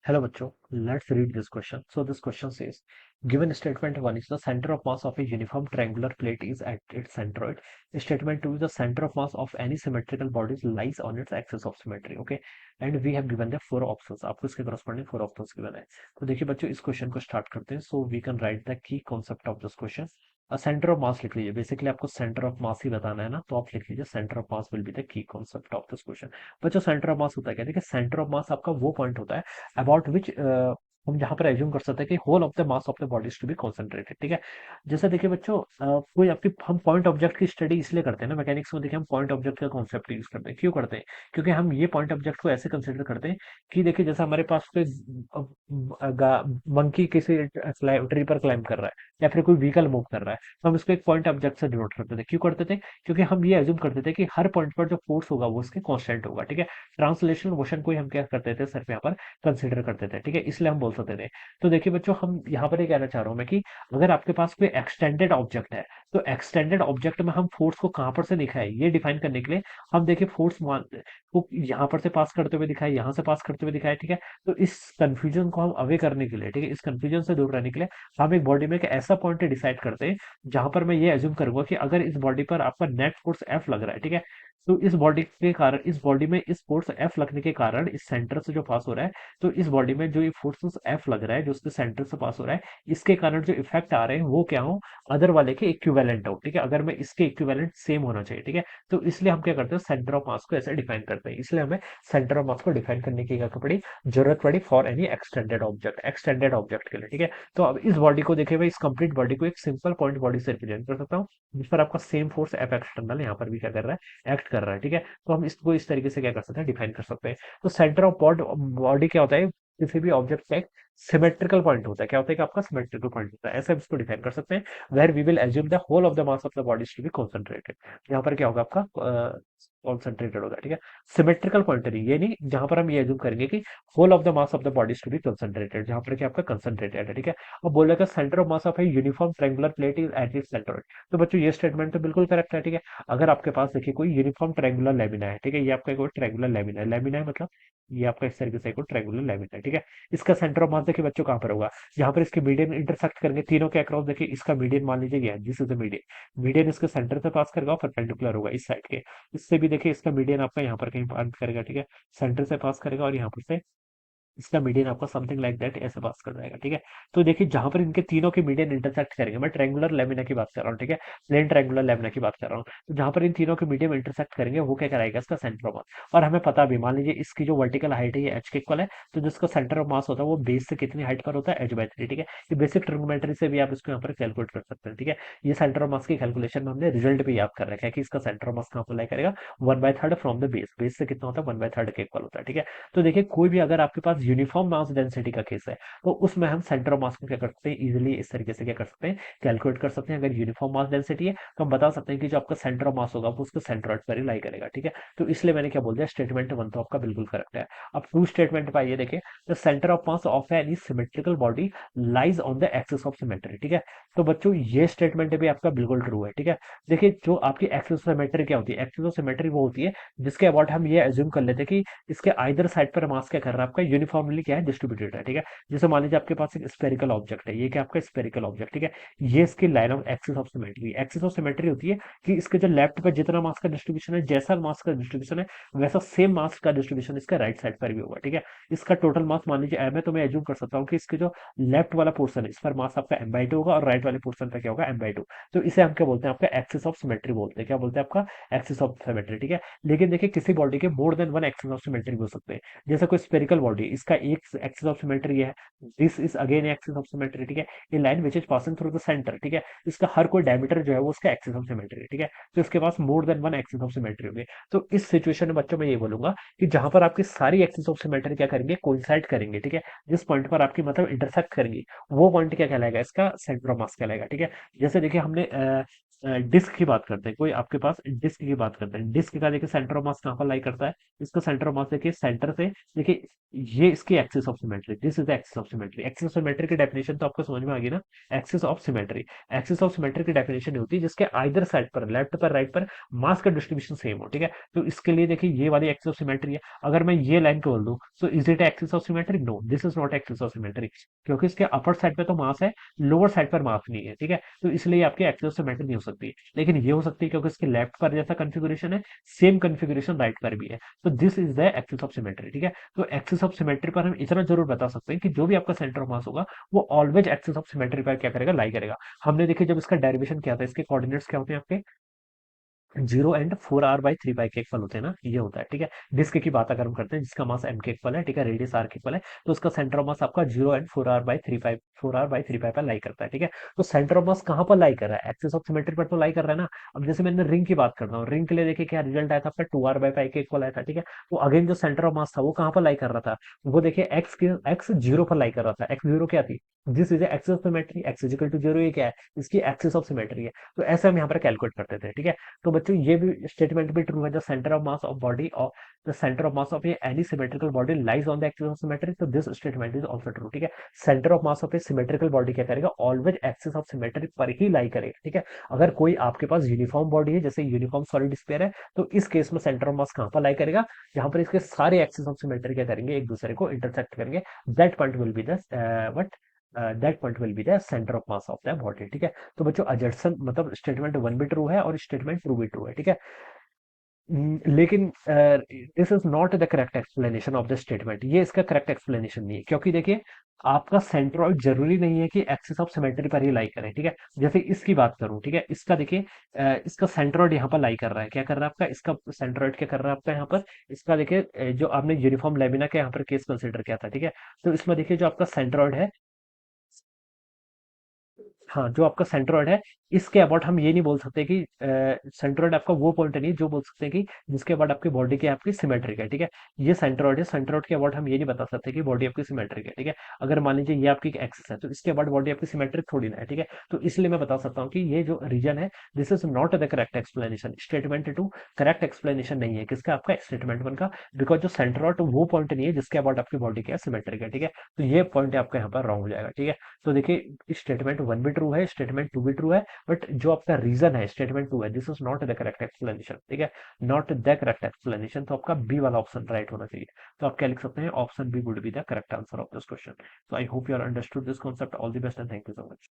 Hello बच्चों, let's read this question. So this question says, given statement 1 is the center of mass of a uniform triangular plate is at its centroid. Statement 2 is the center of mass of any symmetrical bodies lies on its axis of symmetry. Okay, and we have given the four options. आपको इसके corresponding four options given है. तो देखिए बच्चों इस question को start करते हैं. So we can write the key concept of this question. Centre of मास लिख लीजिए. बेसिकली आपको सेंटर ऑफ मास ही बताना है ना, तो आप लिख लीजिए centre of mass will be the key concept of this question. बच्चों सेंटर ऑफ मास होता है क्या? देखिए सेंटर ऑफ मास आपका वो पॉइंट होता है अबाउट विच हम जहां पर एज्यूम कर सकते हैं कि whole of the mass of the body to be concentrated. ठीक है, जैसे देखिए बच्चों कोई आपकी हम पॉइंट ऑब्जेक्ट की स्टडी इसलिए करते हैं ना मैकेनिक्स में. देखिए हम पॉइंट ऑब्जेक्ट का कॉन्सेप्ट यूज करते हैं. क्यों करते हैं? क्योंकि हम ये पॉइंट ऑब्जेक्ट को ऐसे कंसिडर करते हैं कि देखिए जैसे हमारे पास कोई मंकी किसी ट्री पर क्लाइंब कर रहा है या फिर कोई व्हीकल मूव कर रहा है, तो हम इसको एक पॉइंट ऑब्जेक्ट से डिनोट करते थे. क्यों करते थे? क्योंकि हम ये एज्यूम करते थे कि हर पॉइंट पर जो फोर्स होगा वो उसके कांस्टेंट होगा. ठीक है, ट्रांसलेशनल मोशन को ही हम क्या करते थे सिर्फ यहाँ पर कंसिडर करते थे. ठीक है, इसलिए हम बोल सकते थे. तो देखिए बच्चों हम यहाँ पर ये कहना चाह रहा हूँ मैं कि अगर आपके पास कोई एक्सटेंडेड ऑब्जेक्ट है तो एक्सटेंडेड ऑब्जेक्ट में हम फोर्स को कहां पर से दिखाए ये डिफाइन करने के लिए हम देखिए फोर्स को यहाँ पर से पास करते हुए दिखाए, यहाँ से पास करते हुए दिखाए. ठीक है, तो इस कंफ्यूजन को हम अवे करने के लिए, ठीक है, इस कंफ्यूजन से दूर रहने के लिए हम एक बॉडी में एक ऐसा पॉइंट डिसाइड करते हैं जहां पर मैं ये एज्यूम करूंगा कि अगर इस बॉडी पर आपका नेट फोर्स एफ लग रहा है. ठीक है, तो इस बॉडी के कारण, इस बॉडी में इस फोर्स एफ लगने के कारण इस सेंटर से जो पास हो रहा है, तो इस बॉडी में जो ये फोर्स एफ लग रहा है जो उसके सेंटर से पास हो रहा है, इसके कारण जो इफेक्ट आ रहे हैं वो क्या हो? अदर वाले के इक्विवेलेंट हो. ठीक है, अगर मैं इसके इक्विवेलेंट सेम होना चाहिए. ठीक है, तो इसलिए हम क्या करते हैं सेंटर ऑफ मास को ऐसे डिफाइन करते हैं. इसलिए हमें सेंटर ऑफ मास को डिफाइन करने की क्या पड़ी? जरूरत पड़ी फॉर एनी एक्सटेंडेड ऑब्जेक्ट के लिए. ठीक है, तो अब इस बॉडी को देखिए, मैं इस कंप्लीट बॉडी को एक सिंपल पॉइंट बॉडी से रिप्रेजेंट कर सकता हूँ जिस पर आपका सेम फोर्स एफ एक्सटर्नल यहाँ पर भी क्या कर रहा है? एक्ट कर रहा है. ठीक है, तो हम इसको इस तरीके से क्या कर सकते हैं? डिफाइन कर सकते हैं. तो सेंटर ऑफ बॉडी क्या होता है? किसी भी ऑब्जेक्ट का एक सिमेट्रिकल पॉइंट होता है. क्या होता है कि आपका सिमेट्रिकल पॉइंट होता है, ऐसे हम इसको डिफाइन कर सकते हैं. Where we will assume the whole of the mass of the body to be concentrated. यहाँ पर क्या होगा आपका? कॉन्सेंट्रेटेड होगा. ठीक है, सिमेट्रिकल पॉइंट नहीं, ये नहीं जहां पर हम ये एज्यूम करेंगे कि whole of the mass of the body to be concentrated, जहां पर क्या आपका कंसंट्रेटेड है. ठीक है, अब बोलेगा centre of mass of a uniform triangular plate is at its centre. तो बच्चों ये स्टेटमेंट तो बिल्कुल करेक्ट है. ठीक है, अगर आपके पास देखिए कोई यूनिफॉर्म ट्रायंगुलर लेमिना है, ठीक है, ये आपका कोई ट्रायंगुलर लेमिना है. लेमिना है मतलब ये आपका इस तरीके से एक ट्रायंगुलर लेमिना है. ठीक है, इसका सेंटर ऑफ मास देखिए बच्चों कहां पर होगा? जहां पर इसके मीडियन इंटरसेक्ट करेंगे तीनों के अक्रॉस. देखिए इसका मीडियन मान लीजिए ये, this is the median. Median इसके सेंटर से पास करेगा और परपेंडिकुलर होगा इस साइड के. इससे भी देखिए इसका मीडियन आपका यहाँ पर कहीं पास करेगा. ठीक है, सेंटर से पास करेगा और यहाँ पर से इसका मीडियन आपका समथिंग लाइक दैट ऐसे पास कर जाएगा. ठीक है, तो देखिए जहां पर इनके तीनों के मीडियन इंटरसेक्ट करेंगे, मैं ट्रायंगुलर लेमिना की बात कर रहा हूँ. ठीक है, प्लेन ट्रायंगुलर लेमिना की बात कर रहा हूँ. तो जहां पर इन तीनों के मीडियम इंटरसेक्ट करेंगे वो क्या कराएगा? इसका सेंटर ऑफ मास. और हमें पता भी, मान लीजिए इसकी जो वर्टिकल हाइट है ये एच के इक्वल है, तो जिसका सेंटर ऑफ मास होता है वो बेस से कितनी हाइट पर होता है? h/3. ठीक है, ये बेसिक ट्रिग्नोमेट्री से भी आप इसको यहाँ पर कैलकुलेट कर सकते हैं. ठीक है, ये सेंटर ऑफ मास की कैलकुलेशन में हमने रिजल्ट भी याद कर रखा है कि इसका सेंटर ऑफ मास कहाँ पर लाई करेगा? 1/3 फ्रॉम द बेस. बेस से कितना होता है? 1/3 के इक्वल होता है. ठीक है, तो देखिए कोई भी अगर आपके पास यूनिफॉर्म मास डेंसिटी का केस है तो उसमें हम सेंटर ऑफ मास को क्या कर सकते हैं? इजीली इस तरीके से क्या कर सकते हैं? कैलकुलेट कर सकते हैं. अगर यूनिफॉर्म मास डेंसिटी है तो हम बता सकते हैं कि जो आपका सेंटर ऑफ मास होगा वो उसके सेंट्रोइड पर ही लाई करेगा. ठीक है, तो इसलिए मैंने क्या बोल दिया, स्टेटमेंट वन तो आपका बिल्कुल करेक्ट है. अब टू स्टेटमेंट पर आइए. देखिए the centre of mass of any symmetrical body lies on the axis of symmetry. ठीक है, तो बच्चों ये स्टेटमेंट भी आपका बिल्कुल ट्रू है. ठीक है, देखिए जो आपकी एक्सिस ऑफ सिमेट्री क्या होती है? एक्सिस ऑफ सिमेट्री वो होती है जिसके अबाउट हम ये एज्यूम कर लेते हैं कि इसके आइदर साइड पर मास क्या कर रहा है? आपका यूनिफॉर्मली क्या है? डिस्ट्रीब्यूटेड है. ठीक है, जैसे मान लीजिए आपके पास एक स्पेरिकल ऑब्जेक्ट है, ये क्या आपका स्पेरिकल ऑब्जेक्ट. ठीक है, ये इसकी line of axis of symmetry. Axis of symmetry होती है कि इसके जो लेफ्ट पे जितना मास का डिस्ट्रीब्यूशन है, जैसा मास का डिस्ट्रीब्यूशन है वैसा सेम मास का डिस्ट्रीब्यूशन इसका राइट साइड पर भी होगा. ठीक है, इसका टोटल मास मान लीजिए एम है, तो मैं एज्यूम कर सकता हूँ कि इसके जो लेफ्ट वाला पोर्सन है इस पर मास आपका m/2 होगा और राइट वाले पोर्सन पर क्या होगा? m/2. तो इसे हम क्या बोलते हैं? आपका एक्सिस ऑफ सिमेट्री बोलते हैं. क्या बोलते हैं? आपका एक्सिस ऑफ सिमेट्री. ठीक है, लेकिन देखिए किसी बॉडी के मोर than one axis of symmetry हो सकते हैं. जैसे कोई स्पेरिकल बॉडी, इसका एक एक्सिस ऑफ सिमेट्री है, this is again axis of symmetry. ठीक है, ये line which is passing through the centre. ठीक है, इसका हर कोई डायमीटर जो है वो उसका एक्सिस ऑफ सिमेट्री है. ठीक है, तो इसके पास more than one axis of symmetry होंगे. तो इस सिचुएशन में बच्चों मैं ये बोलूंगा कि जहां पर आपकी सारी एक्सिस ऑफ सिमेट्री क्या करेंगे? कोइंसाइड करेंगे. ठीक है, जिस पॉइंट पर आपकी मतलब इंटरसेक्ट करेंगी वो पॉइंट क्या कहलाएगा? इसका सेंटर ऑफ मास कहलाएगा. ठीक है, जैसे देखिए हमने डिस्क की बात करते हैं, कोई आपके पास डिस्क की बात करते हैं, डिस्क का देखिए सेंटर ऑफ मास कहाँ पर लाई करता है, इसका सेंटर ऑफ मास देखिए सेंटर से, देखिए ये इसकी axis of symmetry, this is the axis of symmetry. Axis of symmetry की डेफिनेशन तो आपको समझ में आ गई ना। Axis of symmetry, axis of symmetry की डेफिनेशन होती है जिसके आइदर साइड पर, लेफ्ट पर राइट पर मास का डिस्ट्रीब्यूशन सेम हो, ठीक है। तो इसके लिए देखिए ये वाली एक्सिस ऑफ सिमेट्री है। अगर मैं ये लाइन को बोल दूं, so is it axis of symmetry? No, this is not axis of symmetry, क्योंकि इसके अपर साइड पे तो मास है, लोअर साइड पर मास नहीं है, ठीक है। तो इसलिए आपकी एक्सिस ऑफ सिमेट्री नहीं हो सकती, लेकिन ये हो सकती है क्योंकि इसके लेफ्ट पर जैसा कॉन्फ़िगरेशन है, सेम कॉन्फ़िगरेशन राइट पर भी है। तो this is the axis of symmetry, ठीक है। तो एक्सिस ऑफ सिमेट्री पर हम इतना जरूर बता सकते हैं कि जो भी आपका सेंटर ऑफ मास होगा वो ऑलवेज एक्सिस ऑफ सिमेट्री पर क्या करेगा, लाई करेगा। हमने देखिए जब इसका डेरिवेशन किया था, इसके कोऑर्डिनेट्स क्या होते हैं आपके, 0 and 4r/3 के इक्वल होते हैं ना, ये होता है, ठीक है। डिस्क की बात अगर हम करते हैं जिसका मास एम के इक्वल है, ठीक है, रेडियस आर के इक्वल है, तो उसका सेंटर ऑफ मास आपका 0 and 4r/3 पर लाई करता है, ठीक है। तो सेंटर ऑफ मास कहाँ पर लाई कर रहा है, एक्सिस ऑफ सिमेट्री पर तो लाई कर रहा है ना। अब जैसे मैंने रिंग की बात करता हूँ, रिंग के लिए देखिए क्या रिजल्ट आया था आपका, 2r/π के इक्वल आया था, ठीक है। तो अगेन जो सेंटर ऑफ मास था वो कहाँ पर लाई कर रहा था, वो देखिए एक्स जीरो पर लाई कर रहा था। एक्स जीरो क्या थी, this is axis of symmetry, x is equal to zero, ये क्या है, इसकी एक्सिस ऑफ सिमेट्री है। तो ऐसे हम यहाँ पर कैलकुलेट करते थे, ठीक है। तो बच्चों ये भी स्टेटमेंट भी ट्रू है, the centre of mass of body और the centre of mass of any symmetrical body lies on the axis of symmetry, तो this statement is also true, ठीक है। Centre of mass of a symmetrical body क्या करेगा, always axis of symmetry पर ही लाई करेगा, ठीक है। अगर कोई आपके पास यूनिफॉर्म बॉडी है, जैसे यूनिफॉर्म सॉलिड स्फीयर है, तो इस केस में सेंटर ऑफ मास कहां पर लाई करेगा, जहां पर इसके सारे एक्सिस ऑफ सिमेट्री क्या करेंगे, एक दूसरे को इंटरसेक्ट करेंगे। That point will be the what that point will be the centre of mass of the body, ठीक है। तो बच्चों अजर्सन मतलब स्टेटमेंट वन भी ट्रू है और स्टेटमेंट टू भी ट्रू है, ठीक है। लेकिन this is not the correct explanation of the statement, ये इसका करेक्ट एक्सप्लेनेशन नहीं है, क्योंकि देखिए आपका सेंट्रोइड जरूरी नहीं है कि एक्सिस ऑफ सिमेट्री पर ही लाई करे, ठीक है। जैसे इसकी बात करूं, ठीक है, इसका देखिए इसका सेंट्रोइड यहाँ पर लाई कर रहा है, क्या कर रहा है आपका, इसका सेंट्रोइड क्या कर रहा है आपका यहाँ पर, इसका देखिए जो आपने यूनिफॉर्म लेमिना का यहाँ पर केस कंसिडर किया था, ठीक है। तो इसमें देखिए जो आपका सेंट्रोइड है, हाँ, जो आपका सेंट्रोइड है, इसके अबाउट हम ये नहीं बोल सकते कि सेंट्रोइड आपका वो पॉइंट नहीं है जो बोल सकते हैं कि जिसके अबाउट आपकी बॉडी की आपकी सिमेट्रिक है, ठीक है। ये सेंट्रोइड है, सेंट्रोइड के अबाउट हम ये नहीं बता सकते कि बॉडी आपकी सिमेट्रिक है, ठीक है। अगर मान लीजिए ये आपकी एक्सिस है, तो इसके अबाउट बॉडी आपकी सिमेट्रिक थोड़ी ना है, ठीक है। तो इसलिए मैं बता सकता हूँ कि ये जो रीजन है, this is not the correct explanation. Statement two correct explanation नहीं है किसका, आपका स्टेटमेंट वन का, बिकॉज जो सेंट्रोइड वो पॉइंट नहीं है जिसके अबाउट आपकी बॉडी क्या सिमेट्रिक है, ठीक है। तो ये पॉइंट आपका यहाँ पर रॉन्ग हो जाएगा, ठीक है। तो देखिए स्टेटमेंट वन भी ट्रू है, स्टेटमेंट टू भी ट्रू है, बट जो आपका रीजन है स्टेटमेंट टू है, this is not the correct explanation, ठीक है, नॉट द करेक्ट एक्सप्लेनेशन। तो आपका बी वाला ऑप्शन राइट होना चाहिए। तो आप क्या लिख सकते हैं, option B would be the correct answer of this question. So I hope you are understood this concept. All the best and thank you so much.